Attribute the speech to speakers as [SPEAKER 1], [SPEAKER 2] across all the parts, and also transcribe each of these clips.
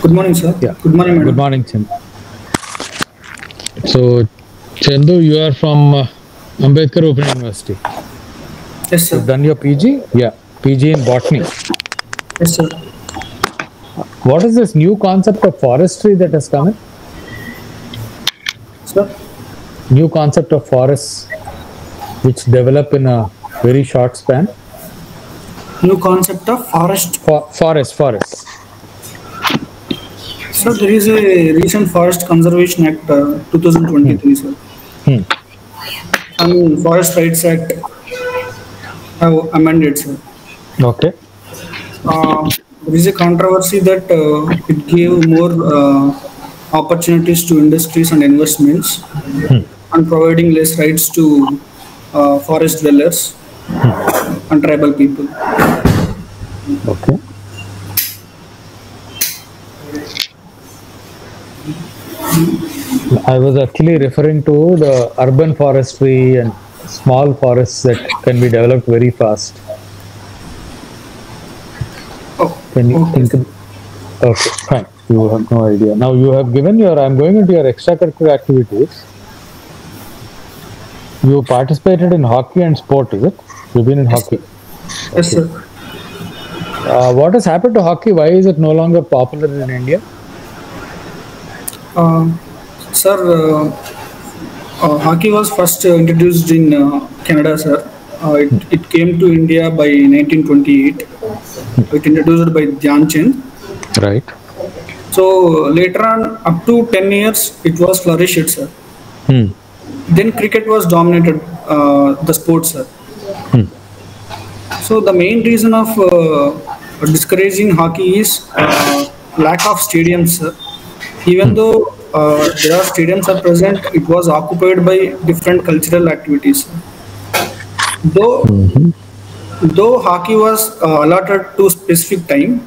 [SPEAKER 1] Good morning, sir.
[SPEAKER 2] Yeah.
[SPEAKER 1] Good morning, madam.
[SPEAKER 2] Good morning, Chandu. So, Chandu, you are from Ambedkar Open University.
[SPEAKER 1] Yes, sir.
[SPEAKER 2] You've done your PG? Yeah, PG in botany.
[SPEAKER 1] Yes, sir.
[SPEAKER 2] What is this new concept of forestry that has come in?
[SPEAKER 1] Sir?
[SPEAKER 2] New concept of forests which develop in a very short span?
[SPEAKER 1] New concept of forest.
[SPEAKER 2] Forests.
[SPEAKER 1] Sir, there is a recent Forest Conservation Act 2023, sir. And Forest Rights Act have amended, sir.
[SPEAKER 2] Okay.
[SPEAKER 1] There is a controversy that it gave more opportunities to industries and investments and providing less rights to forest dwellers and tribal people.
[SPEAKER 2] Okay. I was actually referring to the urban forestry and small forests that can be developed very fast. Can you think of, okay, fine. You have no idea. Now you have given your, I'm going into your extracurricular activities. You participated in hockey and sport, is it? You've been in hockey.
[SPEAKER 1] Yes, sir.
[SPEAKER 2] What has happened to hockey? Why is it no longer popular in India?
[SPEAKER 1] Sir, hockey was first introduced in Canada, sir. It came to India by 1928. It introduced by Dhyan Chand.
[SPEAKER 2] Right.
[SPEAKER 1] So later on, up to 10 years, it was flourished, sir. Then cricket was dominated the sport, sir. So the main reason of discouraging hockey is lack of stadiums, sir. Even though there are stadiums are present, it was occupied by different cultural activities. Though hockey was allotted to specific time,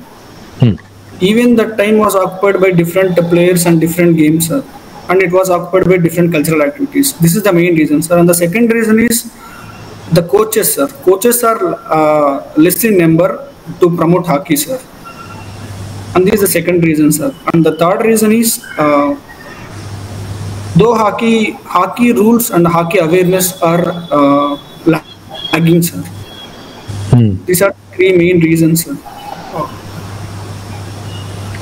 [SPEAKER 1] even that time was occupied by different players and different games, and it was occupied by different cultural activities. This is the main reason, sir. And the second reason is the coaches, sir. Coaches are less in number to promote hockey, sir. And this is the second reason, sir. And the third reason is though hockey rules and hockey awareness are lagging, sir. These are three main reasons, sir.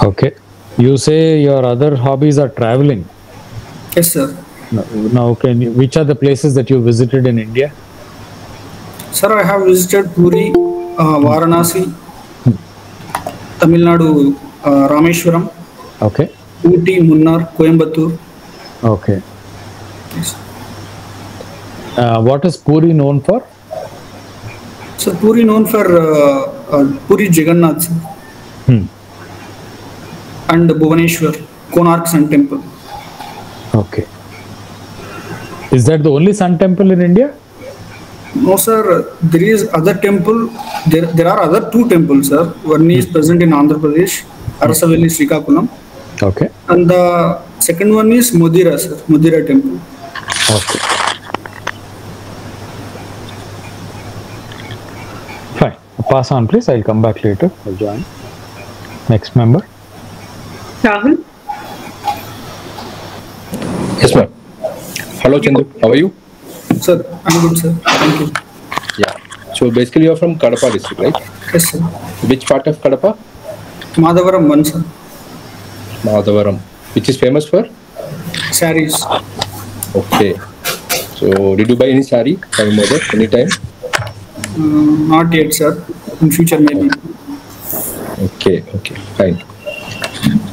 [SPEAKER 2] Okay. You say your other hobbies are traveling.
[SPEAKER 1] Yes, sir.
[SPEAKER 2] Now, which are the places that you visited in India?
[SPEAKER 1] Sir, I have visited Puri, Varanasi, Tamil Nadu, Rameshwaram.
[SPEAKER 2] Okay.
[SPEAKER 1] Ooty, Munnar, Coimbatore.
[SPEAKER 2] Okay.
[SPEAKER 1] Yes.
[SPEAKER 2] What is Puri known for?
[SPEAKER 1] So Puri known for Puri Jagannath, sir. And Bhubaneswar, Konark Sun Temple.
[SPEAKER 2] Okay. Is that the only sun temple in India?
[SPEAKER 1] No, sir. There is other temple. There are other two temples, sir. One is present in Andhra Pradesh, Arasavelli Srikakulam.
[SPEAKER 2] Okay.
[SPEAKER 1] And the second one is Modira, sir. Modira temple.
[SPEAKER 2] Okay. Fine. Pass on, please. I'll come back later. I'll join. Next member.
[SPEAKER 3] Rahul?
[SPEAKER 4] Yes, ma'am. Hello, Chandu. How are you?
[SPEAKER 1] Sir, I'm good, sir. Thank you.
[SPEAKER 4] Yeah. So basically, you're from Kadapa district, right?
[SPEAKER 1] Yes, sir.
[SPEAKER 4] Which part of Kadapa?
[SPEAKER 1] Madhavaram one, sir.
[SPEAKER 4] Madhavaram. Which is famous for?
[SPEAKER 1] Saris.
[SPEAKER 4] Okay. So did you buy any sari from your mother anytime?
[SPEAKER 1] Not yet, sir. In future, maybe.
[SPEAKER 4] Okay. Okay. Fine.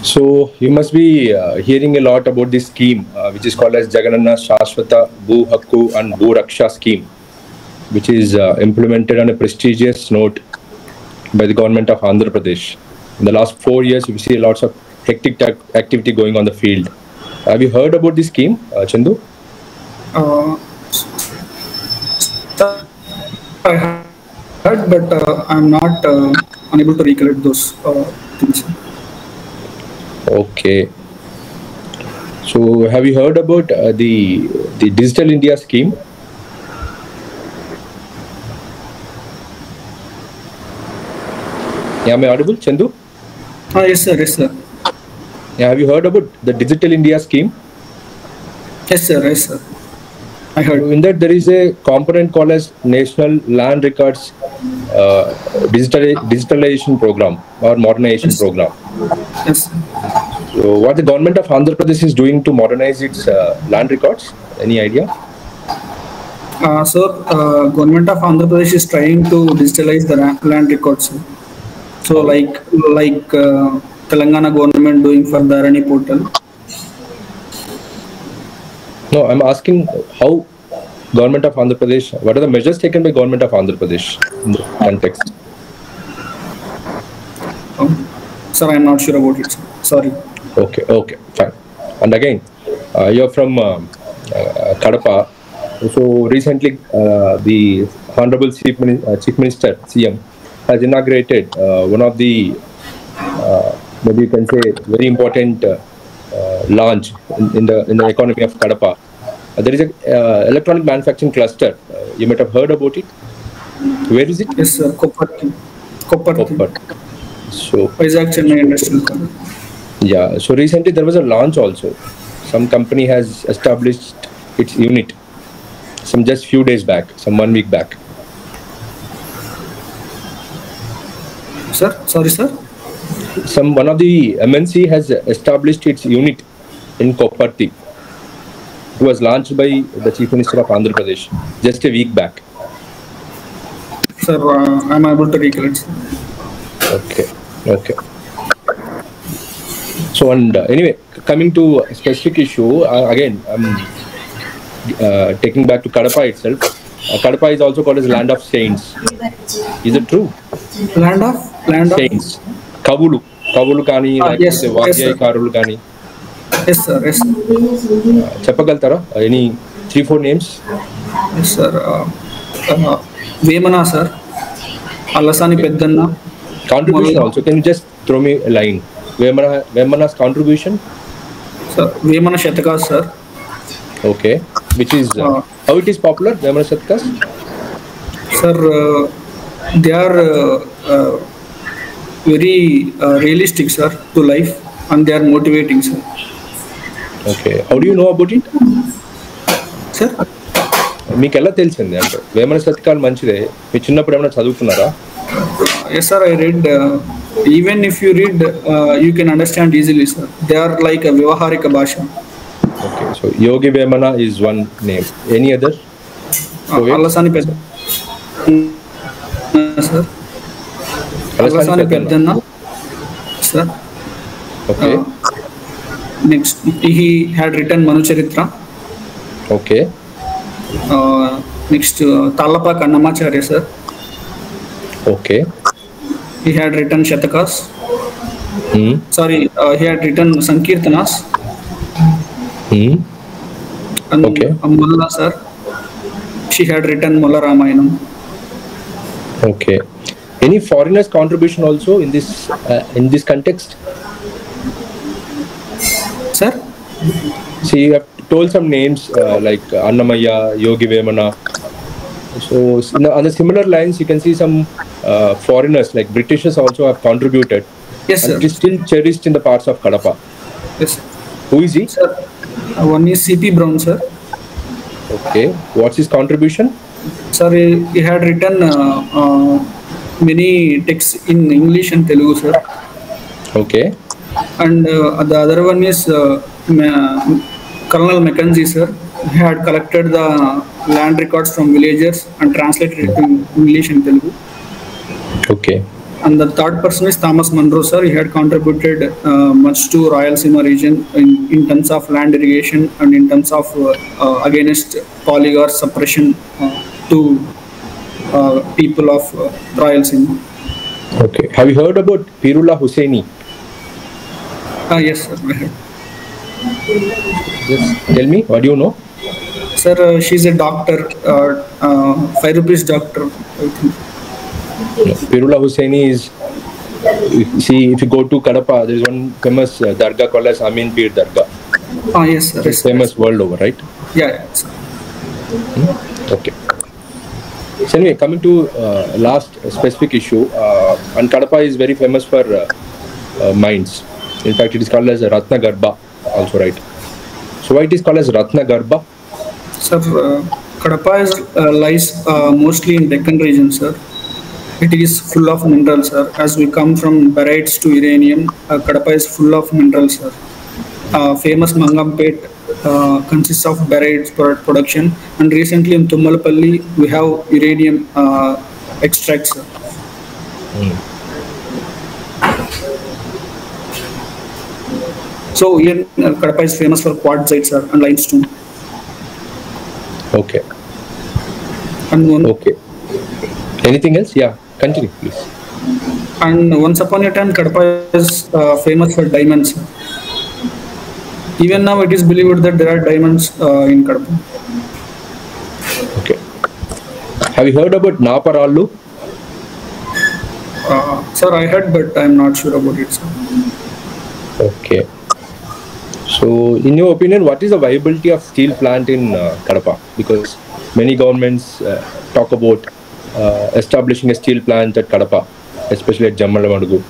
[SPEAKER 4] So you must be hearing a lot about this scheme, which is called as Jagananna Shashwata Bhu Hakku and Bhu Raksha scheme, which is implemented on a prestigious note by the government of Andhra Pradesh. In the last 4 years, you see lots of hectic activity going on the field. Have you heard about this scheme, Chandu?
[SPEAKER 1] I heard, but I'm not unable to recollect those things.
[SPEAKER 4] Okay. So have you heard about the Digital India scheme? Yeah, am I audible, Chandu?
[SPEAKER 1] Yes, sir. Yes, sir.
[SPEAKER 4] Yeah, have you heard about the Digital India scheme?
[SPEAKER 1] Yes, sir. Yes, sir. I heard.
[SPEAKER 4] In that there is a component called as National Land Records Digitalization Program or Modernization Program.
[SPEAKER 1] Yes.
[SPEAKER 4] So what the government of Andhra Pradesh is doing to modernize its land records? Any idea?
[SPEAKER 1] Sir, government of Andhra Pradesh is trying to digitalize the land records. Sir. So like Telangana government doing for the Dharani portal.
[SPEAKER 4] No, I'm asking how government of Andhra Pradesh, what are the measures taken by government of Andhra Pradesh in the context?
[SPEAKER 1] Sir, I'm not sure about it. Sir. Sorry.
[SPEAKER 4] Okay, fine. And again, you're from Kadapa. So recently, the Honorable Chief Minister (CM) has inaugurated one of the maybe you can say very important launch in the economy of Kadapa. There is a electronic manufacturing cluster. You might have heard about it. Where is it?
[SPEAKER 1] Yes, sir. Kopparthi.
[SPEAKER 4] So,
[SPEAKER 1] Vizag Chennai Industrial College.
[SPEAKER 4] Yeah. So recently there was a launch also. Some company has established its unit. Some just few days back, some 1 week back.
[SPEAKER 1] Sir, sorry, sir.
[SPEAKER 4] One of the MNC has established its unit in Kopparthi. It was launched by the Chief Minister of Andhra Pradesh just a week back.
[SPEAKER 1] Sir, I'm able to recollect.
[SPEAKER 4] Okay. So and anyway, coming to a specific issue again, taking back to Kadapa itself. Kadapa is also called as land of saints. Is it true?
[SPEAKER 1] Land of
[SPEAKER 4] saints. Kavulu kani,
[SPEAKER 1] yes,
[SPEAKER 4] Vagyai Karulu kani.
[SPEAKER 1] Yes, sir. Yes.
[SPEAKER 4] Chappagaltara? Any 3-4 names?
[SPEAKER 1] Yes, sir. Vemana, sir. Alasani Peddanna.
[SPEAKER 4] Contribution also. Can you just throw me a line? Vemana's contribution?
[SPEAKER 1] Sir, Vemana Shatakas, sir.
[SPEAKER 4] Okay. Which is how it is popular? Vemana Shatakas?
[SPEAKER 1] Sir, they are very realistic, sir, to life, and they are motivating, sir.
[SPEAKER 4] Okay. How do you know about it?
[SPEAKER 1] Sir?
[SPEAKER 4] మీకు ఎలా తెలిసింది అంటే వేమన శతకాలు మంచిదే మీ చిన్నప్పుడు ఏమైనా చదువుకున్నారా?
[SPEAKER 1] Yes, sir, I read. Even if you read, you can understand easily, sir. They are like a Vyavaharika Bhasha.
[SPEAKER 4] Okay, so Yogi Vemana is one name. Any other?
[SPEAKER 1] Alasani Peddanna, sir. Alasani Peddanna, sir.
[SPEAKER 4] Okay.
[SPEAKER 1] Next, he had written Manu Charitra.
[SPEAKER 4] Okay.
[SPEAKER 1] Next, Talapa Kannamacharya, sir.
[SPEAKER 4] Okay.
[SPEAKER 1] He had written Shatakas. Sorry, he had written Sankirtanas. And
[SPEAKER 4] okay.
[SPEAKER 1] Mulla, sir. She had written Mulla Ramayanam.
[SPEAKER 4] Okay. Any foreigners' contribution also in this context?
[SPEAKER 1] Sir?
[SPEAKER 4] See, you have told some names like Annamaya, Yogi Vemana. So on the similar lines, you can see some foreigners like Britishers also have contributed.
[SPEAKER 1] Yes, sir.
[SPEAKER 4] And it is still cherished in the parts of Kadapa.
[SPEAKER 1] Yes.
[SPEAKER 4] Who is he?
[SPEAKER 1] Sir, one is C.P. Brown, sir.
[SPEAKER 4] Okay. What's his contribution?
[SPEAKER 1] Sir, he had written many texts in English and Telugu, sir.
[SPEAKER 4] Okay.
[SPEAKER 1] And the other one is Colonel Mackenzie, sir. He had collected the land records from villagers and translated it in English and Telugu.
[SPEAKER 4] Okay.
[SPEAKER 1] And the third person is Thomas Munro, sir. He had contributed much to Rayalaseema region in terms of land irrigation and in terms of against polygar suppression to people of Rayalaseema.
[SPEAKER 4] Okay. Have you heard about Pirula Hussaini?
[SPEAKER 1] Yes, sir. I heard.
[SPEAKER 4] Just tell me, what do you know?
[SPEAKER 1] Sir, she's a doctor, 5 rupees doctor, I think.
[SPEAKER 4] Pirula Hussaini is, see, if you go to Kadapa, there is one famous dargah called as Amin Pir Dargah.
[SPEAKER 1] Yes, sir.
[SPEAKER 4] It's famous world over, right?
[SPEAKER 1] Yeah, sir.
[SPEAKER 4] Okay. So anyway, coming to last specific issue, and Kadapa is very famous for mines. In fact, it is called as Ratna Garbha also, right? So why it is called as Ratna Garbha?
[SPEAKER 1] Sir, Kadapa lies mostly in Deccan region, sir. It is full of minerals, sir. As we come from barytes to uranium, Kadapa is full of minerals, sir. Famous Mangampet consists of barytes production, and recently in Tummalapalli we have uranium extracts, sir. So here Kadapa is famous for quartzite, sir, and limestone.
[SPEAKER 4] Okay.
[SPEAKER 1] And
[SPEAKER 4] okay. Anything else? Yeah, continue, please.
[SPEAKER 1] And once upon a time, Kadapa is famous for diamonds. Even now, it is believed that there are diamonds in Kadapa.
[SPEAKER 4] Okay. Have you heard about Naparallu?
[SPEAKER 1] Sir, I heard, but I am not sure about it, sir.
[SPEAKER 4] Okay. So, in your opinion, what is the viability of steel plant in Kadapa? Because many governments talk about establishing a steel plant at Kadapa, especially at Jammalamadugu.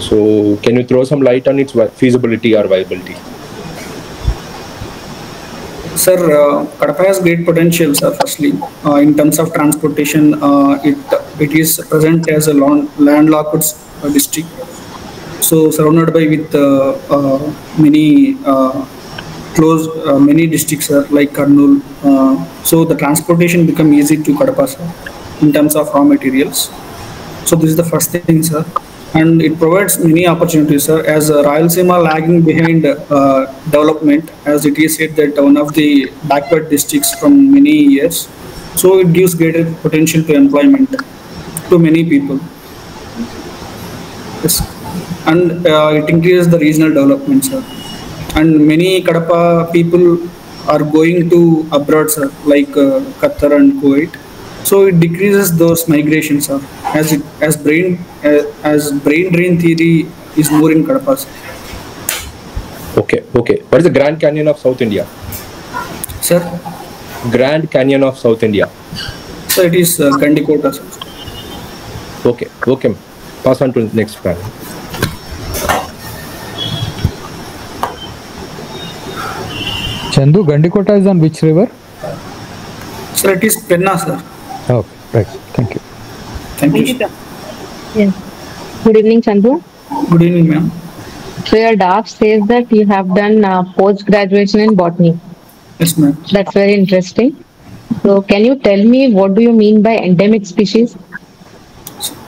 [SPEAKER 4] So, can you throw some light on its feasibility or viability?
[SPEAKER 1] Sir, Kadapa has great potential, sir. Firstly, in terms of transportation, it is present as a landlocked district. So surrounded by with many many districts, sir, like Kurnool. So the transportation become easy to Kadapa, sir, in terms of raw materials. So this is the first thing, sir, and it provides many opportunities, sir. As Rayalaseema lagging behind development, as it is said that one of the backward districts from many years. So it gives greater potential to employment to many people. Yes. And it increases the regional development, sir. And many Kadapa people are going to abroad, sir, like Qatar and Kuwait. So it decreases those migrations, sir. As brain drain theory is more in Kadapa, sir.
[SPEAKER 4] Okay. Okay. What is the Grand Canyon of South India?
[SPEAKER 1] Sir?
[SPEAKER 4] Grand Canyon of South India.
[SPEAKER 1] So it is Gandikota, sir.
[SPEAKER 4] Okay. Okay. Pass on to the next panel.
[SPEAKER 2] Chandu, Gandikota is on which river?
[SPEAKER 1] Sir, it is Penna, sir.
[SPEAKER 2] Okay, right. Thank you.
[SPEAKER 1] Thank you.
[SPEAKER 3] Sir. Yes. Good evening, Chandu.
[SPEAKER 1] Good evening, ma'am.
[SPEAKER 3] So your draft says that you have done post-graduation in botany.
[SPEAKER 1] Yes, ma'am.
[SPEAKER 3] That's very interesting. So can you tell me what do you mean by endemic species?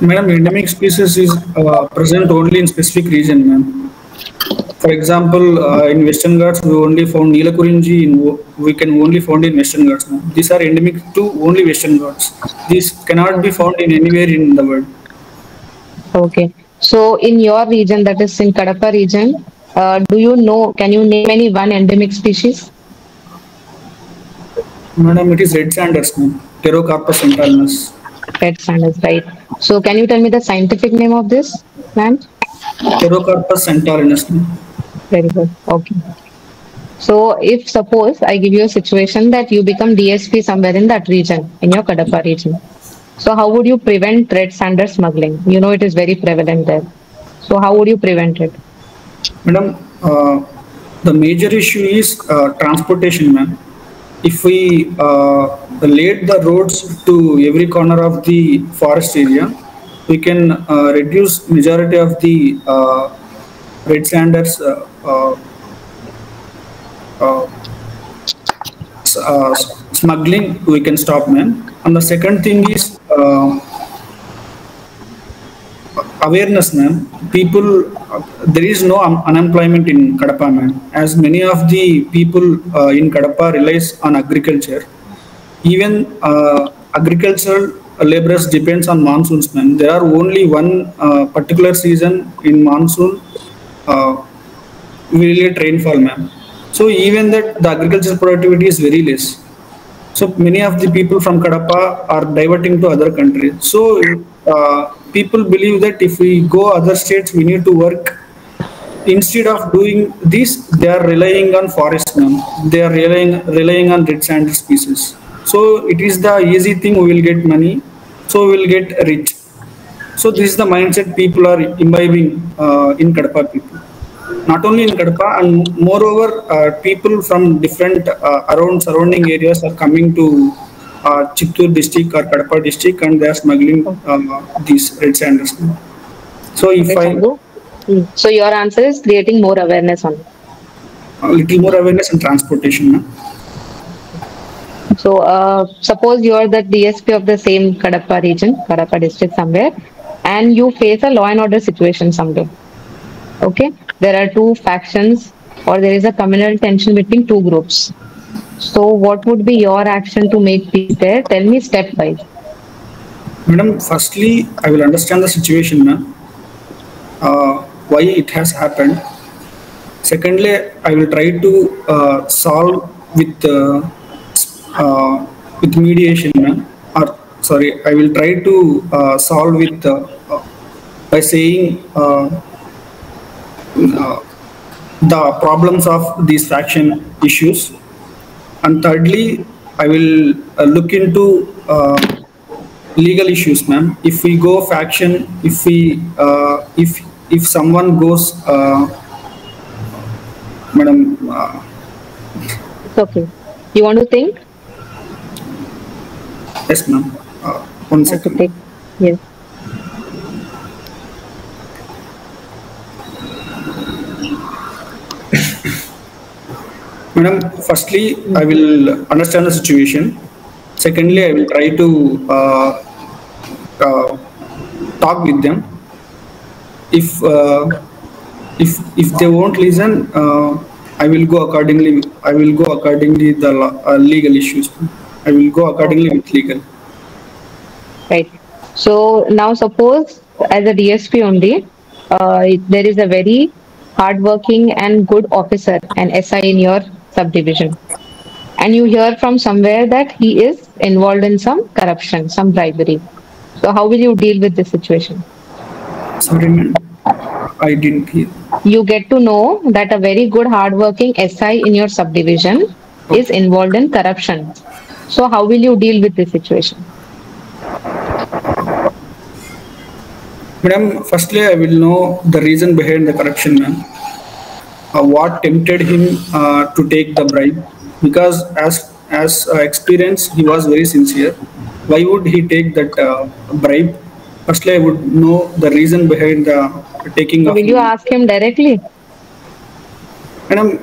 [SPEAKER 1] Madam, endemic species is present only in specific region, ma'am. For example, in Western Ghats, we only found Neelakurinji. We can only found in Western Ghats. Ma'am. These are endemic to only Western Ghats. These cannot be found in anywhere in the world.
[SPEAKER 3] Okay. So in your region, that is in Kadapa region, do you know? Can you name any one endemic species?
[SPEAKER 1] Madam, it is red sanders, ma'am. Pterocarpus centarinus.
[SPEAKER 3] Red sanders, right. So can you tell me the scientific name of this plant?
[SPEAKER 1] Pterocarpus centarinus, ma'am.
[SPEAKER 3] Very good. Okay. So if suppose I give you a situation that you become DSP somewhere in that region, in your Kadapa region. So how would you prevent red sander smuggling? You know it is very prevalent there. So how would you prevent it?
[SPEAKER 1] Madam, the major issue is transportation, ma'am. If we laid the roads to every corner of the forest area, we can reduce majority of the red sanders smuggling. We can stop, ma'am. And the second thing is awareness, ma'am. People, there is no unemployment in Kadapa, ma'am. As many of the people in Kadapa relies on agriculture. Even agricultural laborers depends on monsoons, ma'am. There are only one particular season in monsoon we will get rainfall, ma'am. So even that the agricultural productivity is very less. So many of the people from Kadapa are diverting to other countries. So people believe that if we go other states, we need to work. Instead of doing this, they are relying on forest, ma'am. They are relying on red sand species. So it is the easy thing. We will get money, so we will get rich. So this is the mindset people are imbibing in Kadapa people. not only in Kadapa, and moreover, people from different around surrounding areas are coming to Chittoor district or Kadapa district, and they are smuggling these red sanders. So if
[SPEAKER 3] Okay, Chandu. So your answer is creating more awareness on it.
[SPEAKER 1] A little more awareness and transportation.
[SPEAKER 3] So suppose you are the DSP of the same Kadapa region, Kadapa district somewhere, and you face a law and order situation somewhere. Okay, there are two factions, or there is a communal tension between two groups. So what would be your action to make peace there? Tell me step by.
[SPEAKER 1] Madam, firstly, I will understand the situation, ma'am. Why it has happened. Secondly, I will try to solve with mediation, ma'am. Or sorry, I will try to solve with by saying the problems of these faction issues. And thirdly, I will look into legal issues, ma'am. If we go faction, if someone goes, madam.
[SPEAKER 3] It's okay. You want to think?
[SPEAKER 1] Yes, ma'am. 1 second.
[SPEAKER 3] Okay, yes.
[SPEAKER 1] Madam, firstly, I will understand the situation. Secondly, I will try to talk with them. If they won't listen, I will go accordingly. I will go accordingly the legal issues. I will go accordingly with legal.
[SPEAKER 3] Right. So now suppose as a DSP only, there is a very hardworking and good officer, an SI in your subdivision, and you hear from somewhere that he is involved in some corruption, some bribery. So how will you deal with this situation?
[SPEAKER 1] Sorry, ma'am. I didn't hear.
[SPEAKER 3] You get to know that a very good hardworking SI in your subdivision is involved in corruption. So how will you deal with this situation?
[SPEAKER 1] Madam, firstly, I will know the reason behind the corruption, ma'am. What tempted him to take the bribe? Because as experience, he was very sincere. Why would he take that bribe? Firstly, I would know the reason behind the taking
[SPEAKER 3] So
[SPEAKER 1] of.
[SPEAKER 3] will you ask him directly?
[SPEAKER 1] Madam,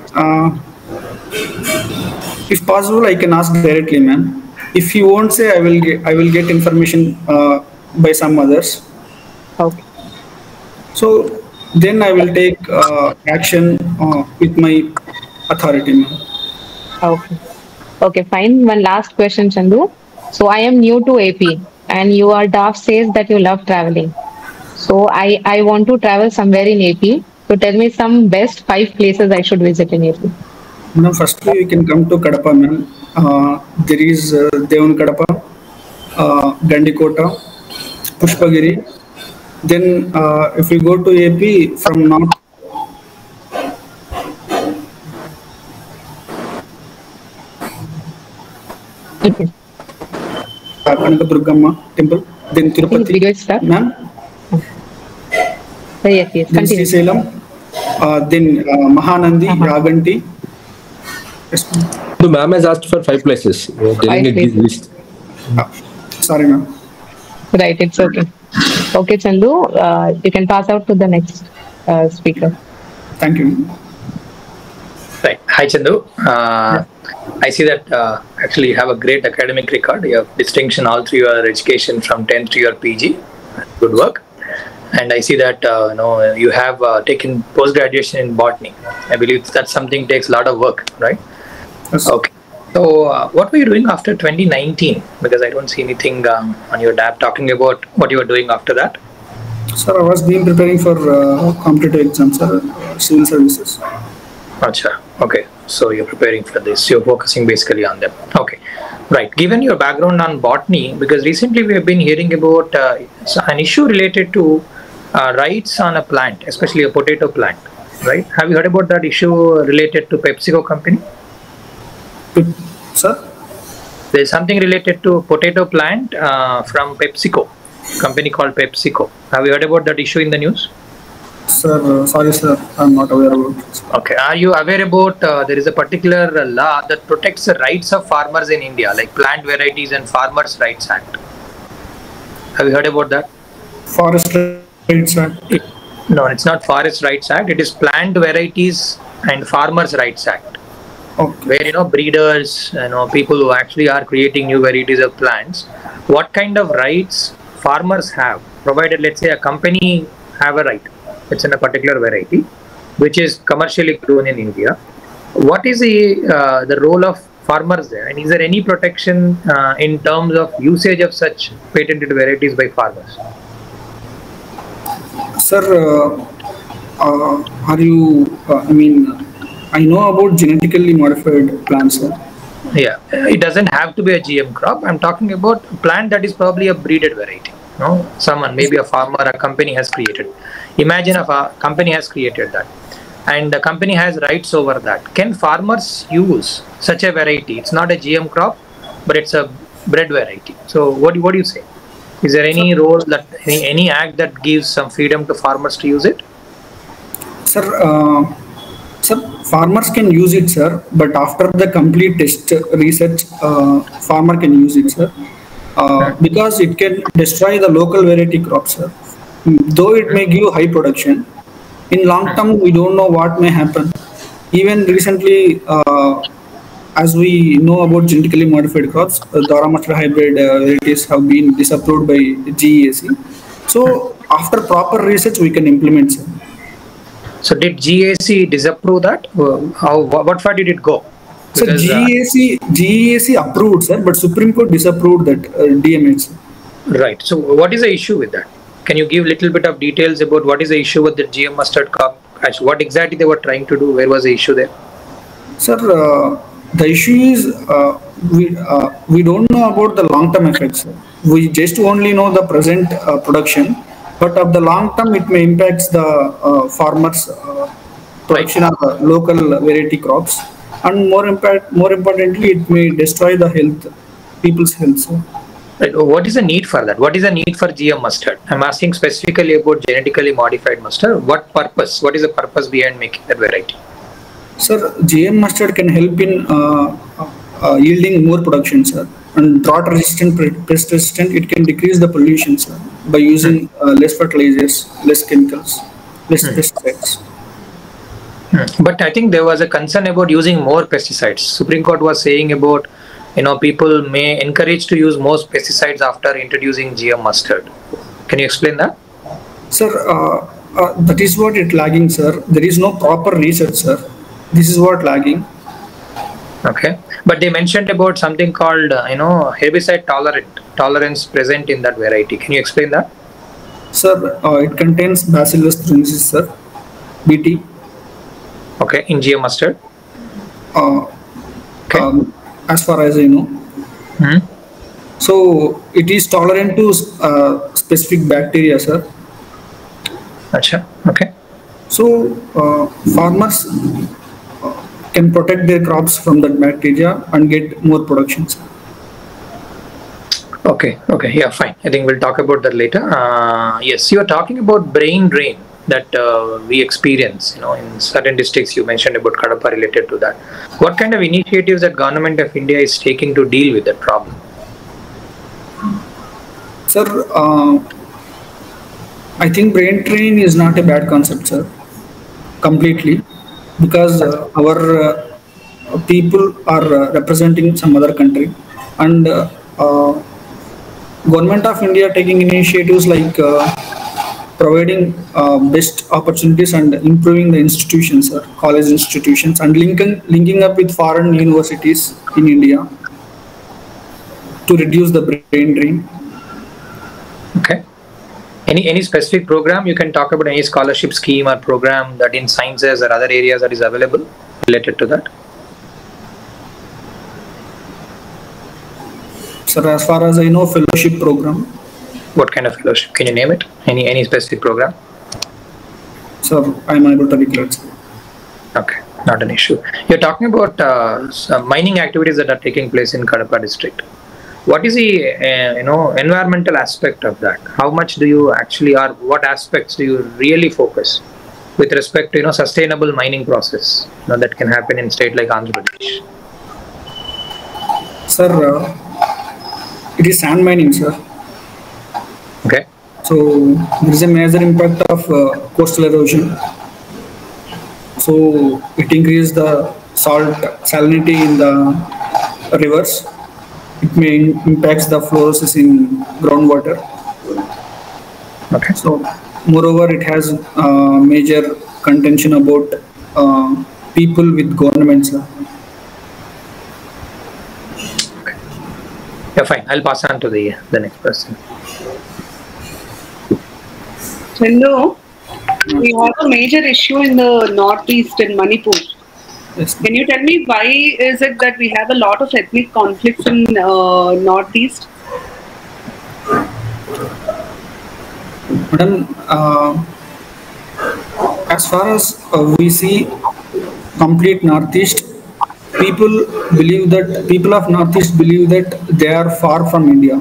[SPEAKER 1] if possible, I can ask directly, ma'am. If he won't say, I will get information by some others.
[SPEAKER 3] Okay.
[SPEAKER 1] So then I will take action with my authority, ma'am.
[SPEAKER 3] Okay. Okay, fine. One last question, Chandu. So I am new to AP, and your DAF says that you love traveling. So I want to travel somewhere in AP. So tell me some best 5 places I should visit in AP.
[SPEAKER 1] Now, firstly, we can come to Kadapa, ma'am. There is Devan Kadapa, Gandikota, Pushpagiri. Then, if we go to AP from north, Kanakadurgamma temple, then Tirupati, ma'am.
[SPEAKER 3] Yes, yes.
[SPEAKER 1] Then
[SPEAKER 3] Continue.
[SPEAKER 1] Srisalam, then Mahanandi, Yaganti. Yes, ma'am.
[SPEAKER 4] The ma'am has asked for 5 places.
[SPEAKER 3] Five places.
[SPEAKER 4] List.
[SPEAKER 1] Sorry, ma'am.
[SPEAKER 3] Right, it's okay. Okay, Chandu, you can pass out to the next speaker.
[SPEAKER 1] Thank you.
[SPEAKER 5] Right. Hi, Chandu. I see that actually you have a great academic record. You have distinction all through your education from 10th to your PG. Good work. And I see that you have taken post-graduation in botany. I believe that's something takes a lot of work, right?
[SPEAKER 1] Yes.
[SPEAKER 5] Okay. So what were you doing after 2019? Because I don't see anything on your tab talking about what you were doing after that.
[SPEAKER 1] Sir, I was being preparing for competitive exams, civil services.
[SPEAKER 5] Acha. Okay. So you're preparing for this. You're focusing basically on them. Okay. Right. Given your background on botany, because recently we have been hearing about an issue related to rights on a plant, especially a potato plant, right? Have you heard about that issue related to PepsiCo company?
[SPEAKER 1] Sir?
[SPEAKER 5] There's something related to potato plant from PepsiCo, company called PepsiCo. Have you heard about that issue in the news?
[SPEAKER 1] Sir, sorry, sir, I'm not aware about this.
[SPEAKER 5] Okay. Are you aware about there is a particular law that protects the rights of farmers in India, like Plant Varieties and Farmers' Rights Act? Have you heard about that?
[SPEAKER 1] Forest Rights Act.
[SPEAKER 5] No, it's not Forest Rights Act. It is Plant Varieties and Farmers' Rights Act.
[SPEAKER 1] Okay.
[SPEAKER 5] Where breeders, people who actually are creating new varieties of plants, what kind of rights farmers have, provided let's say a company have a right, it's in a particular variety which is commercially grown in India. What is the role of farmers there, and is there any protection in terms of usage of such patented varieties by farmers?
[SPEAKER 1] Sir, are you? I know about genetically modified plants, sir.
[SPEAKER 5] Yeah, it doesn't have to be a GM crop. I'm talking about a plant that is probably a breeded variety. No, someone, maybe a farmer, a company has created. Imagine if a company has created that, and the company has rights over that. Can farmers use such a variety? It's not a GM crop, but it's a bred variety. So, what do you say? Is there any role that any act that gives some freedom to farmers to use it?
[SPEAKER 1] Sir, farmers can use it, sir, but after the complete test research, farmer can use it, sir, because it can destroy the local variety crops, sir. Though it may give high production, in long term we don't know what may happen. Even recently, as we know about genetically modified crops, Dora mustard hybrid varieties have been disapproved by GEAC. So after proper research, we can implement, sir.
[SPEAKER 5] So did GAC disapprove that? What far did it go?
[SPEAKER 1] So GAC approved, sir, but Supreme Court disapproved that DMA, sir.
[SPEAKER 5] Right. So what is the issue with that? Can you give a little bit of details about what is the issue with the GM mustard crop? What exactly they were trying to do? Where was the issue there?
[SPEAKER 1] Sir, the issue is we don't know about the long-term effects, sir. We just only know the present production. But of the long term, it may impact the farmers' production of local variety crops, and more importantly, it may destroy the people's health. So.
[SPEAKER 5] Right. What is the need for that? What is the need for GM mustard? I'm asking specifically about genetically modified mustard. What purpose? What is the purpose behind making that variety?
[SPEAKER 1] Sir, GM mustard can help in yielding more production, sir. And drought resistant, pest resistant, it can decrease the pollution, sir, by using less fertilizers, less chemicals, less pesticides.
[SPEAKER 5] But I think there was a concern about using more pesticides. Supreme Court was saying about, people may encourage to use more pesticides after introducing GM mustard. Can you explain that?
[SPEAKER 1] Sir, that is what it's lagging, sir. There is no proper research, sir. This is what lagging.
[SPEAKER 5] Okay, but they mentioned about something called, herbicide tolerance present in that variety. Can you explain that?
[SPEAKER 1] Sir, it contains Bacillus thuringiensis, sir, BT.
[SPEAKER 5] Okay, in GM mustard.
[SPEAKER 1] Okay. As far as I know. So it is tolerant to specific bacteria, sir.
[SPEAKER 5] Achha. Okay.
[SPEAKER 1] So farmers can protect their crops from that bacteria and get more production.
[SPEAKER 5] Okay, yeah, fine. I think we'll talk about that later. Yes, you are talking about brain drain that we experience, in certain districts. You mentioned about Kadapa related to that. What kind of initiatives that Government of India is taking to deal with that problem?
[SPEAKER 1] Sir, I think brain drain is not a bad concept, sir, completely. Because our people are representing some other country, and Government of India taking initiatives like providing best opportunities and improving the institutions, college institutions, and linking up with foreign universities in India to reduce the brain drain.
[SPEAKER 5] Okay. Any specific program you can talk about? Any scholarship scheme or program that in sciences or other areas that is available related to that?
[SPEAKER 1] Sir, as far as I know, fellowship program.
[SPEAKER 5] What kind of fellowship? Can you name it? Any specific program?
[SPEAKER 1] Sir, I'm able to recollect.
[SPEAKER 5] Okay, not an issue. You're talking about mining activities that are taking place in Kadapa district. What is the environmental aspect of that? How much do you actually, or what aspects do you really focus with respect to sustainable mining process that can happen in state like Andhra Pradesh?
[SPEAKER 1] Sir, it is sand mining, sir.
[SPEAKER 5] Okay.
[SPEAKER 1] So there is a major impact of coastal erosion. So it increases the salinity in the rivers. It may impacts the fluorosis in groundwater.
[SPEAKER 5] Okay.
[SPEAKER 1] So moreover, it has major contention about people with governments.
[SPEAKER 5] Okay. Yeah, fine. I'll pass on to the next person.
[SPEAKER 6] Chandu, we have a major issue in the northeast in Manipur.
[SPEAKER 1] Yes.
[SPEAKER 6] Can you tell me why is it that we have a lot of ethnic conflicts in northeast?
[SPEAKER 1] Madam, as far as we see complete northeast, people of northeast believe that they are far from India,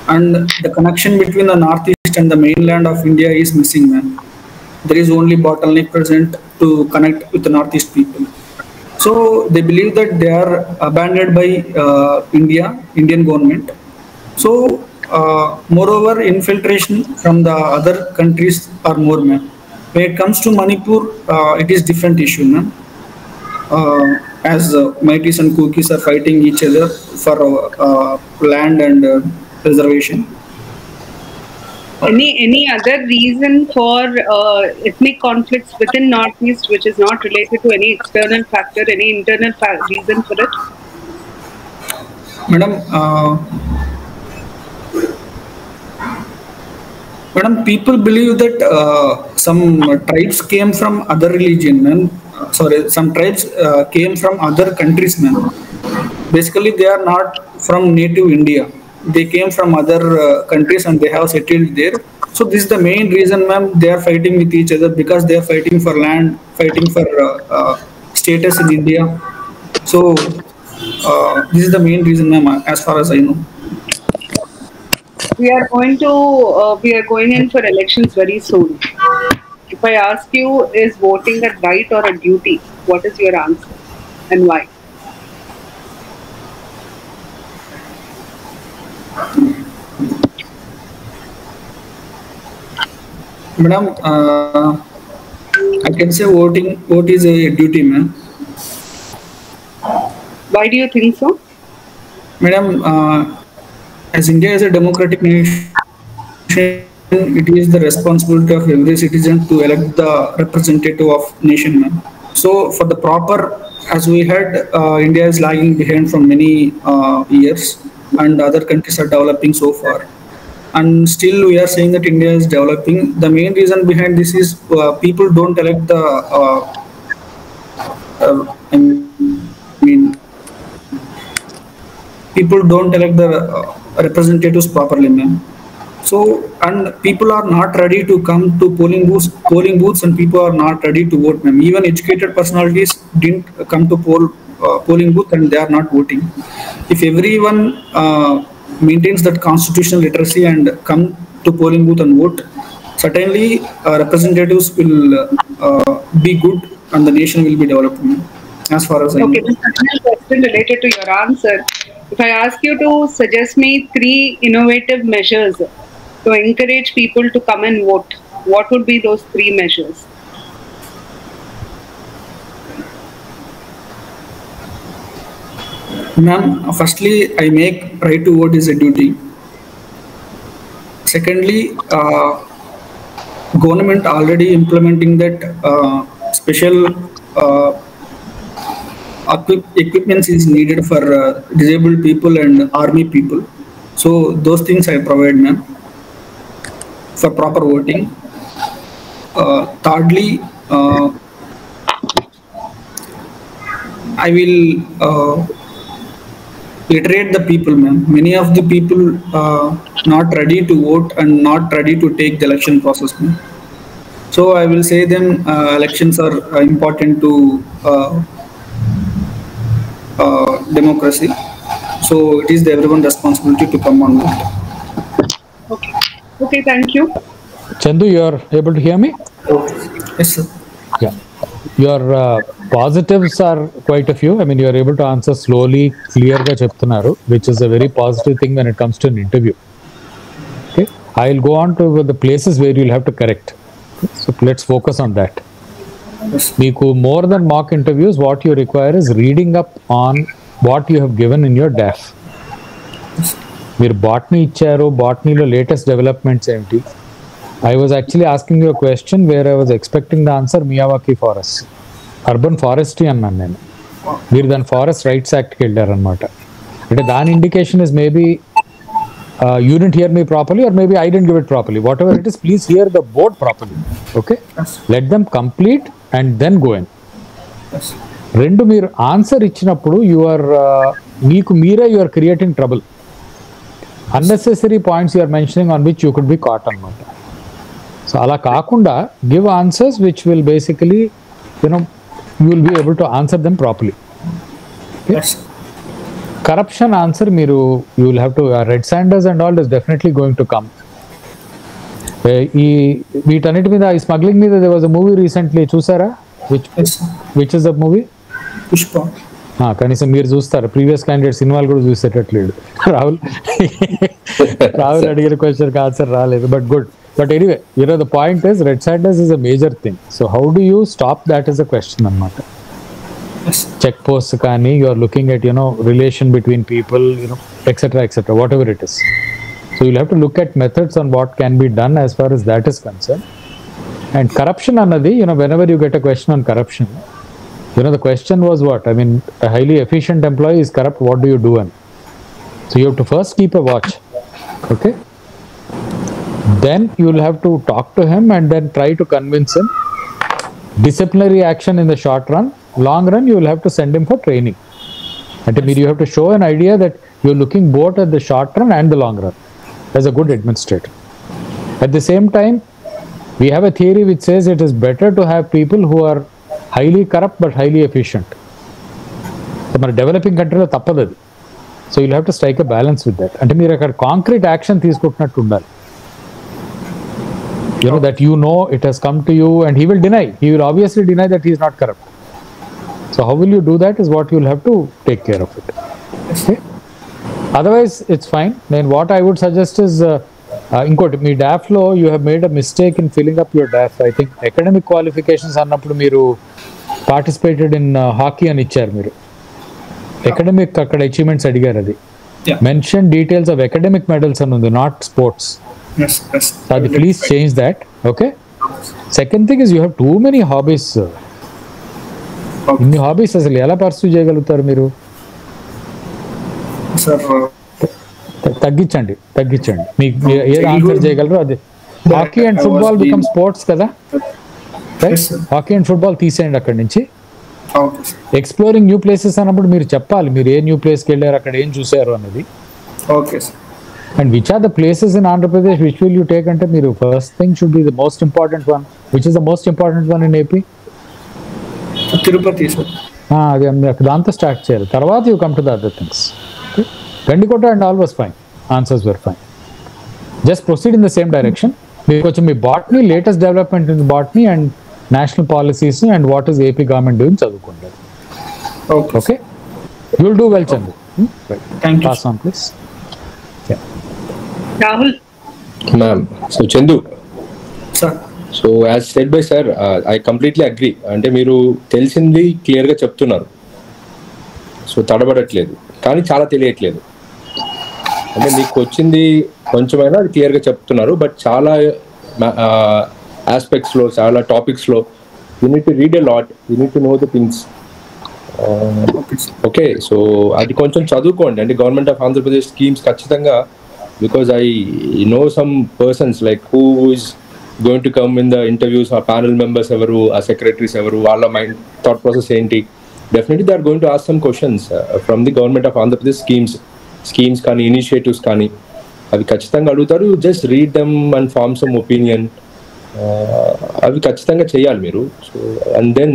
[SPEAKER 1] and the connection between the northeast and the mainland of India is missing, man. There is only bottleneck present to connect with the northeast people. So they believe that they are abandoned by Indian government. So moreover, infiltration from the other countries are more, man. When it comes to Manipur, it is different issue, man. As Maitis and Kukis are fighting each other for land and reservation.
[SPEAKER 6] Any other reason for ethnic conflicts within northeast which is not related to any external factor, any internal reason for it?
[SPEAKER 1] Madam, people believe that some tribes came from other religion, man. Some tribes came from other countries, man. Basically, they are not from native India. They came from other countries and they have settled there. So this is the main reason, ma'am, they are fighting with each other because they are fighting for land, fighting for status in India. So this is the main reason, ma'am, as far as I know.
[SPEAKER 6] We are going in for elections very soon. If I ask you, is voting a right or a duty? What is your answer and why?
[SPEAKER 1] Madam, I can say vote is a duty, ma'am.
[SPEAKER 6] Why do you think so?
[SPEAKER 1] Madam, as India is a democratic nation, it is the responsibility of every citizen to elect the representative of nation, ma'am. So for the proper, as we had, India is lagging behind from many years, and other countries are developing so far. And still we are saying that India is developing. The main reason behind this is people don't elect the people don't elect the representatives properly, ma'am. So, and people are not ready to come to polling booths, and people are not ready to vote, ma'am. Even educated personalities didn't come to polling booth, and they are not voting. If everyone maintains that constitutional literacy and come to polling booth and vote, certainly representatives will be good and the nation will be developing, as far as I know.
[SPEAKER 6] Okay, this is a question related to your answer. If I ask you to suggest me 3 innovative measures to encourage people to come and vote, what would be those 3 measures?
[SPEAKER 1] Ma'am, firstly, I make right to vote is a duty. Secondly, government already implementing that special equipment is needed for disabled people and army people. So those things I provide, ma'am, for proper voting. Thirdly, I will literate the people, ma'am. Many of the people not ready to vote and not ready to take the election process, ma'am. So I will say them elections are important to democracy. So it is the everyone's responsibility to come on vote.
[SPEAKER 6] Okay. Okay, thank you.
[SPEAKER 2] Chandu, you are able to hear me?
[SPEAKER 1] Yes, sir.
[SPEAKER 2] Yeah. Your positives are quite a few. I mean, you are able to answer slowly, clear ga cheptunnaru, which is a very positive thing when it comes to an interview. Okay. I'll go on to the places where you'll have to correct. So let's focus on that. Meeku more than mock interviews, what you require is reading up on what you have given in your DAF. మీరు botany ఇచ్చారు, బాటనీలో latest developments ఏంటి? I was actually asking you a question where I was expecting the answer Miyawaki forest. Urban forestry అన్నాను నేను. మీరు దాని forest rights యాక్ట్కి వెళ్ళారనమాట. అంటే దాని indication is maybe you didn't hear me properly or maybe I didn't give it properly. Whatever it is, please hear the board properly. Okay? Let them complete and then go in. రెండు మీరు answer ఇచ్చినప్పుడు మీకు మీరే you are creating trouble. Unnecessary points you are mentioning on which you could be caught అనమాట. So అలా కాకుండా give answers which will basically you will be able to answer them properly. Corruption answer మీరు you will have to red sanders and all is definitely going to come. ఈ వీటన్నిటి మీద ఈ smuggling మీద there was a movie recently, చూసారా? Which is the movie?
[SPEAKER 1] Pushpa.
[SPEAKER 2] కనీసం మీరు చూస్తారు, ప్రీవియస్ క్యాండిడేట్ సినిమాలు కూడా చూసేటట్లేడు. రాహుల్ అడిగిన క్వశ్చన్కి ఆన్సర్ రాలేదు, but good. But anyway the point is red sanders is a major thing. So how do you stop that is a question అనమాట. చెక్ పోస్ట్ కానీ you are looking at relation between people, etcetera etcetera, whatever it is. So you'll have to look at methods on what can be done as far as that is concerned. And corruption annadi, whenever you get a question on corruption, the question was what? I mean, a highly efficient employee is corrupt, what do you do? And so you have to first keep a watch. Okay? Then you will have to talk to him and then try to convince him. Disciplinary action in the short run. Long run, you will have to send him for training. And you have to show an idea that you're looking both at the short run and the long run as a good administrator. At the same time, we have a theory which says it is better to have people who are highly corrupt but highly efficient. So, మన developing కంట్రీలో తప్పదు అది. So you'll have to strike a balance with that. అంటే మీరు అక్కడ concrete action తీసుకుంటున్నట్టు ఉండాలి. That it has come to you and he will deny. He will obviously deny that he is not corrupt. So how will you do that is what you will have to take care of it. Okay? Otherwise it's fine. Then what I would suggest is inkoti me DAF లో you have made a mistake in filling up your DAF. I think academic qualifications అన్నప్పుడు మీరు participated in hockey అని ఇచ్చారు మీరు. Academic అక్కడ achievements అడిగారు అది. Mention details of academic medals అని ఉంది, not sports.
[SPEAKER 1] Yes.
[SPEAKER 2] So please change that. Okay? Second thing is you have too many hobbies. ఇన్ని హాబీస్ అసలు ఎలా పర్సూ చేయగలుగుతారు మీరు? తగ్గించండి మీకు ఏది ఆన్సర్ చేయగలరు అది. Hockey and football become sports కదా, హాకీ అండ్ ఫుట్బాల్ తీసేయండి అక్కడి నుంచి. ఎక్స్ప్లోరింగ్ న్యూ ప్లేసెస్ అన్నప్పుడు మీరు చెప్పాలి మీరు ఏ న్యూ ప్లేస్కి వెళ్ళారు, అక్కడ ఏం చూసారు అన్నది. And which are the places in Andhra Pradesh which will you take అంటే మీరు first thing should be the most important one. Which is the most important one in AP?
[SPEAKER 1] Tirupati.
[SPEAKER 2] అది దాంతో స్టార్ట్ చేయాలి, తర్వాత you come to the other things. Gandikota and all was fine, answers were fine. Just proceed in the same direction. మీకు కొంచెం మీ botany latest development in botany and national policies and what is AP government doing చదువుకుంటారు. Okay, you will do well Chandu. Pass on please.
[SPEAKER 6] Rahul.
[SPEAKER 4] Ma'am, so Chandu.
[SPEAKER 1] Sir.
[SPEAKER 4] So as said by sir, I completely agree. అంటే మీరు తెలిసింది క్లియర్గా చెప్తున్నారు, so తడబడట్లేదు, కానీ చాలా తెలియట్లేదు. అంటే మీకు వచ్చింది కొంచెమైనా అది క్లియర్గా చెప్తున్నారు, బట్ చాలా ఆస్పెక్ట్స్లో చాలా టాపిక్స్లో you need to read a lot, you need to know the things. Okay, so అది కొంచెం చదువుకోండి. అంటే గవర్నమెంట్ ఆఫ్ ఆంధ్రప్రదేశ్ స్కీమ్స్ ఖచ్చితంగా, because I know some persons like who is going to come in the interviews, our panel members evaru, our secretaries evaru, all of my thought process enti, definitely they are going to ask some questions from the government of Andhra Pradesh schemes kani initiatives kani avi kachithanga adutaru. Just read them and form some opinion. Avi kachithanga cheyali meeru. So and then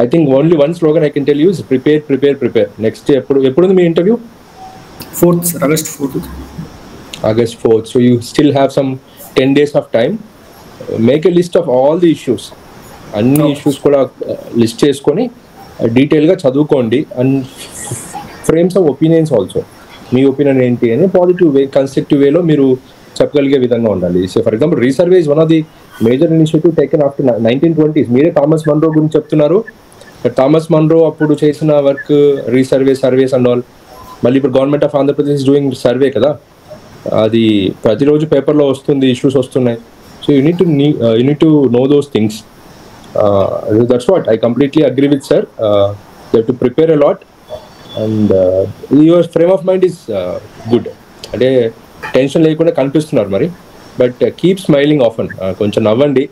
[SPEAKER 4] I think only one slogan I can tell you is prepare. Next eppudu mee interview?
[SPEAKER 1] 4th August 4th.
[SPEAKER 4] August 4th. So you still have some 10 days of time. Make a list of all the issues, అన్ని issues కూడా list చేసుకొని డీటెయిల్గా చదువుకోండి. And frame some opinions also, me opinion ఏంటి అని positive way, constructive వేలో మీరు చెప్పగలిగే విధంగా ఉండాలి. So for example resurvey is one of the major initiative taken after 1920s. మీరే థామస్ మన్రో గురించి చెప్తున్నారు. థామస్ మన్రో అప్పుడు చేసిన వర్క్ సర్వేస్ అండ్ ఆల్, మళ్ళీ ఇప్పుడు government of Andhra Pradesh doing survey కదా, అది ప్రతిరోజు పేపర్లో వస్తుంది, ఇష్యూస్ వస్తున్నాయి. So you need to know those things. That's what I completely agree with sir. You have to prepare a lot, and your frame of mind is good. అంటే tension లేకుండా కనిపిస్తున్నారు మరి, బట్ కీప్ స్మైలింగ్ ఆఫన్. కొంచెం నవ్వండి,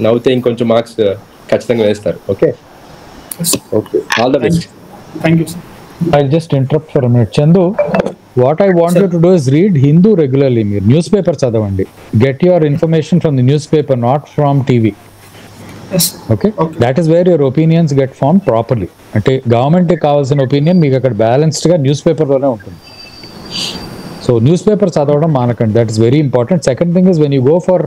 [SPEAKER 4] నవ్వుతే ఇంకొంచెం marks ఖచ్చితంగా వేస్తారు. Okay, all the best.
[SPEAKER 1] Thank you sir.
[SPEAKER 2] I'll just interrupt for a minute. Chandu, what I want you to do is read Hindu regularly. మీరు న్యూస్ పేపర్ చదవండి. Get your information from the newspaper, not from TV. Okay? That is where your opinions get formed properly. అంటే government కావాల్సిన opinion మీకు అక్కడ బ్యాలెన్స్డ్గా news పేపర్లోనే ఉంటుంది. So newspaper చదవడం మానకండి, that is very important. Second thing is when you go for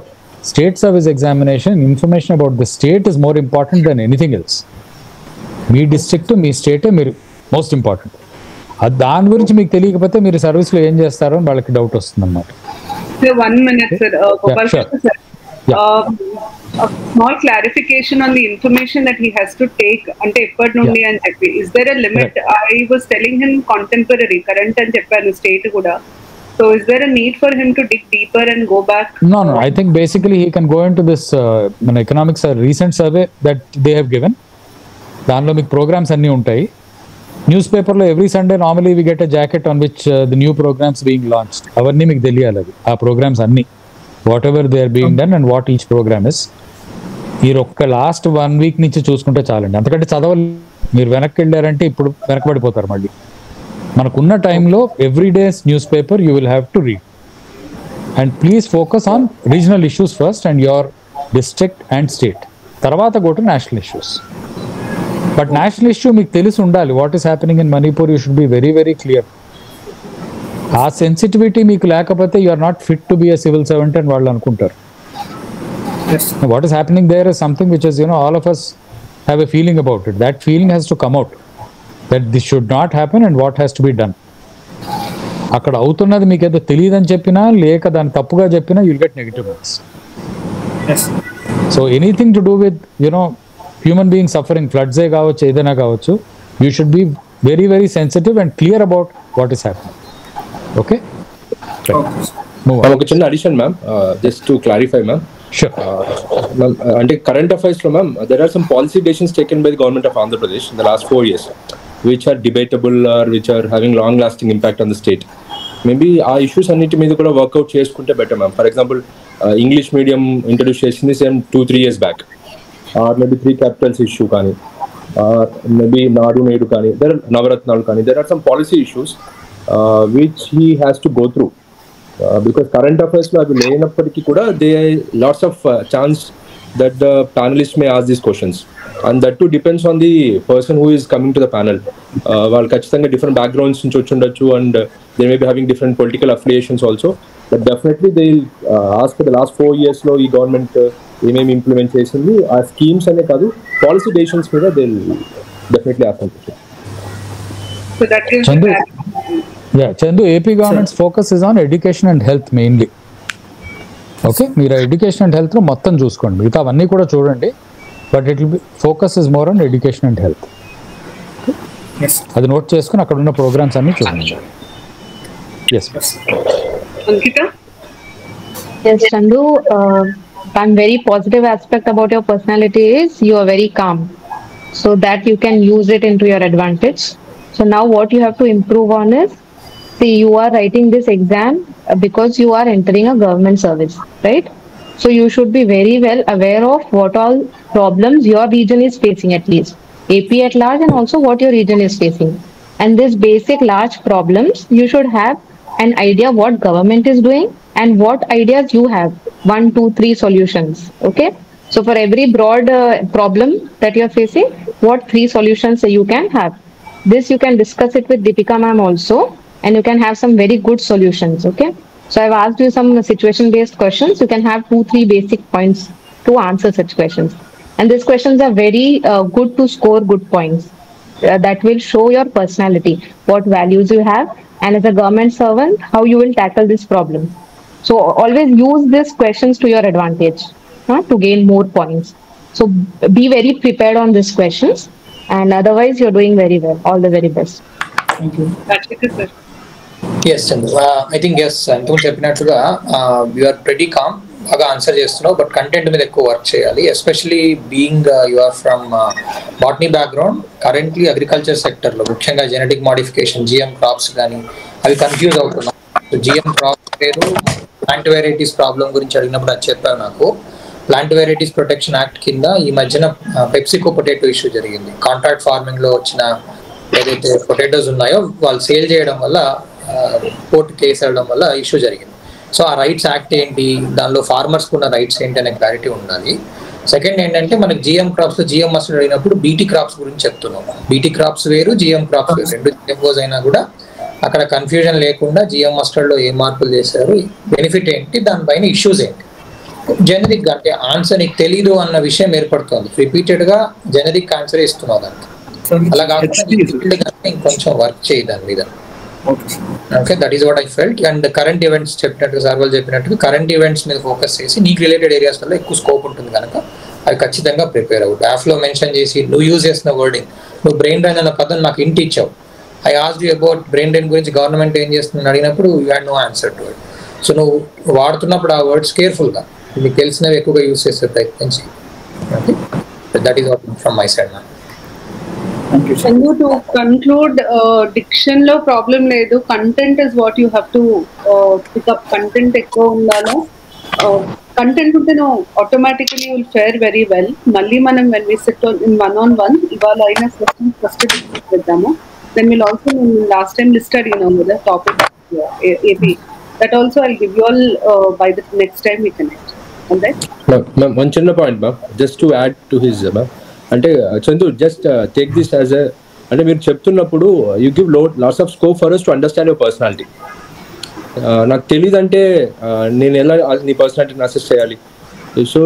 [SPEAKER 2] state service examination, information about the state is more important then anything else. మీ district, మీ స్టేటే మీరు మోస్ట్ ఇంపార్టెంట్. దాని గురించి మీకు తెలియకపోతే మీరు సర్వీస్లో ఏం చేస్తారో అని వాళ్ళకి డౌట్ వస్తుంది అన్నమాట.
[SPEAKER 6] One minute, sir. Sir. A small clarification on the information that he has to take ante eppadi nundi and cheppi, is there a limit? I was telling him contemporary, current and cheppanu, state kuda. So is there a need for him to dig deeper and go back?
[SPEAKER 2] No, I think basically he can go into this economics recent survey that they have given. దానిలో మీకు programmes అన్నీ ఉంటాయి. News పేపర్లో every Sunday normally we get a jacket on which the new programmes being launched. అవన్నీ మీకు తెలియాలి, అది ఆ ప్రోగ్రామ్స్ అన్నీ, whatever they are being done and what each programme is. మీరు ఒక్క లాస్ట్ 1 week నుంచి చూసుకుంటే చాలండి, అంతకంటే చదవాలి. మీరు వెనక్కి వెళ్ళారంటే ఇప్పుడు వెనకబడిపోతారు. మళ్ళీ మనకున్న టైంలో every day's newspaper you will have to read. And please focus on regional issues first and your district and state, తర్వాత go to national issues. But national issue మీకు తెలిసి ఉండాలి. What is happening in Manipur, you should be very very clear. ఆ sensitivity మీకు లేకపోతే you are not fit to be a civil servant అని వాళ్ళు అనుకుంటారు. What is happening there is something which is, all of us have a feeling about it. That feeling has to come out, that this should not happen and what has to be done. అక్కడ అవుతున్నది మీకు ఏదో తెలియదని చెప్పినా, లేక దాన్ని తప్పుగా చెప్పినా, you'll get negative marks. So anything to do with, human beings suffering, floods ఏ కావచ్చు, ఏదైనా కావచ్చు, you should be very very sensitive and clear about what is happening. Okay?
[SPEAKER 4] ఒక చిన్న addition ma'am, just to clarify ma'am.
[SPEAKER 2] Sure.
[SPEAKER 4] అంటే current affairs లో ma'am, there are some policy decisions taken by the government of Andhra Pradesh in the last 4 years which are debatable or which are having long lasting impact on the state. Maybe ఆ issues అన్నిటి మీద కూడా work out చేసుకుంటే better ma'am. For example English medium introduce చేసింది 2-3 years back, or maybe 3 capitals issue కానీ, maybe నాడు నేడు కానీ, నవరత్నాలు కానీ, there are some policy issues which he has to go through. Because current affairs lo avi lenappatiki kuda there are lots of chance that the panelists may ask these questions, and that too depends on the person who is coming to the panel. Vallu kachithanga different backgrounds nunchi vachundachu, and they may be having different political affiliations also, but definitely they will ask for the last 4 years lo ee government emem implement chesindi aa schemes ane kadu policy decisions meeda they will definitely ask them.
[SPEAKER 6] So that is
[SPEAKER 2] Chandu, Chandu, AP government's focus is on education and health mainly. Okay, మీరు education and హెల్త్లో మొత్తం చూసుకోండి, మిగతా అవన్నీ కూడా చూడండి, but it will be focus is more on education and health. అది note చేసుకుని అక్కడ ఉన్న ప్రోగ్రామ్స్ అన్ని చూడండి. Yes.
[SPEAKER 6] Ankita?
[SPEAKER 3] Yes, Chandu, one very positive aspect about your personality is you are very calm, so that you can use it into your advantage. So now what you have to improve on is, see, you are writing this exam because you are entering a government service, right? So you should be very well aware of what all problems your region is facing, at least AP at large, and also what your region is facing. And this basic large problems, you should have an idea what government is doing and what ideas you have, 1, 2, 3 solutions. Okay, so for every broad problem that you are facing, what 3 solutions you can have. This you can discuss it with Deepika ma'am also, and you can have some very good solutions. Okay, so I've asked you some situation based questions. You can have 2-3 basic points to answer such questions. And these questions are very good to score good points. That will show your personality, what values you have, and as a government servant, how you will tackle this problem. So always use these questions to your advantage to gain more points. So be very prepared on these questions, and otherwise you're doing very well. All the very best.
[SPEAKER 1] Thank you.
[SPEAKER 6] Sir.
[SPEAKER 5] Yes, Chandu. I think yes, అంతకు చెప్పినట్లుగా you are pretty calm, బాగా answer చేస్తున్నావు, but content మీద ఎక్కువ work చేయాలి. Especially being you are from botany background, currently agriculture సెక్టర్లో ముఖ్యంగా genetic modification, GM crops కానీ అవి కన్ఫ్యూజ్ అవుతున్నాయి. జిఎం క్రాప్స్ పేరు ప్లాంట్ వెరైటీస్ ప్రాబ్లం గురించి అడిగినప్పుడు అది చెప్పారు నాకు. ప్లాంట్ వెరైటీస్ ప్రొటెక్షన్ యాక్ట్ కింద ఈ మధ్యన పెప్సికో పొటాటో ఇష్యూ జరిగింది. కాంట్రాక్ట్ ఫార్మింగ్ లో వచ్చిన ఏదైతే పొటాటోస్ ఉన్నాయో వాళ్ళు సేల్ చేయడం వల్ల కోర్టు కేసు వెళ్ళడం వల్ల ఇష్యూ జరిగింది. సో ఆ రైట్స్ యాక్ట్ ఏంటి, దానిలో ఫార్మర్స్కి ఉన్న రైట్స్ ఏంటి అనే క్లారిటీ ఉండాలి. సెకండ్ ఏంటంటే మనకి జిఎం క్రాప్స్, జిఎం మస్టర్డ్ అయినప్పుడు బీటీ క్రాప్స్ గురించి చెప్తున్నాం. బీటీ క్రాప్స్ వేరు, జిఎం క్రాప్స్ వేరు. రెండు జిఎంఓస్ అయినా కూడా అక్కడ కన్ఫ్యూజన్ లేకుండా జిఎం మస్టర్డ్లో ఏ మార్పులు చేశారు, బెనిఫిట్ ఏంటి, దానిపైన ఇష్యూస్ ఏంటి. జెనరిక్ అంటే ఆన్సర్ నీకు తెలీదు అన్న విషయం ఏర్పడుతుంది. రిపీటెడ్గా జెనరిక్ ఆన్సర్ ఇస్తున్నావు దానికి. అలా కాకుండా ఇంకొంచెం వర్క్ చేయి దాని మీద. Okay, that is what I felt. And current events చెప్పినట్టుగా సార్ వాళ్ళు చెప్పినట్టుగా కరెంట్ ఈవెంట్స్ మీద ఫోకస్ చేసి నీకు రిలేటెడ్ ఏరియాస్ వల్ల ఎక్కువ స్కోప్ ఉంటుంది కనుక అవి ఖచ్చితంగా ప్రిపేర్ అవ్వదు. యాప్లో మెన్షన్ చేసి నువ్వు యూజ్ చేసిన వర్డింగ్, నువ్వు బ్రెయిన్ డ్రైన్ అన్న పదం నాకు ఇంటి ఇచ్చావు. I asked you about brain drain గురించి గవర్నమెంట్ ఏం చేస్తుందని అడిగినప్పుడు you had no answer to it. So నువ్వు వాడుతున్నప్పుడు ఆ వర్డ్స్ కేర్ఫుల్గా మీకు తెలిసినవి ఎక్కువగా యూజ్ చేసే ప్రయత్నించి. Okay, that is what from my side నా.
[SPEAKER 6] Chandu, to conclude, diction lo problem ledu, content is what you have to pick up. Content ekko undala, content unte no automatically you will fare very well. Malli manam when we sit in one-on-one ivala aina questions first discuss cheddamo, then we'll also last time listed the topic AP, that also I'll give you all by the next time we connect. All right,
[SPEAKER 4] ma'am, one chinna point ma'am, just to add to his ma'am, అంటే Chandu just take this as a, అంటే మీరు చెప్తున్నప్పుడు you give lots of scope for us to understand your personality. నాకు తెలియదు అంటే నేను ఎలా నీ పర్సనాలిటీని అసెస్ చేయాలి. సో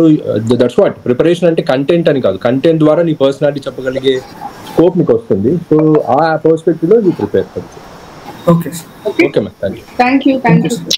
[SPEAKER 4] దట్స్ వాట్ ప్రిపరేషన్ అంటే. కంటెంట్ అని కాదు, కంటెంట్ ద్వారా నీ పర్సనాలిటీ చెప్పగలిగే స్కోప్ నీకు వస్తుంది. సో ఆ పర్స్పెక్టివ్లో you prepare.
[SPEAKER 1] Okay
[SPEAKER 4] okay ma'am, thank you.
[SPEAKER 6] Thank you.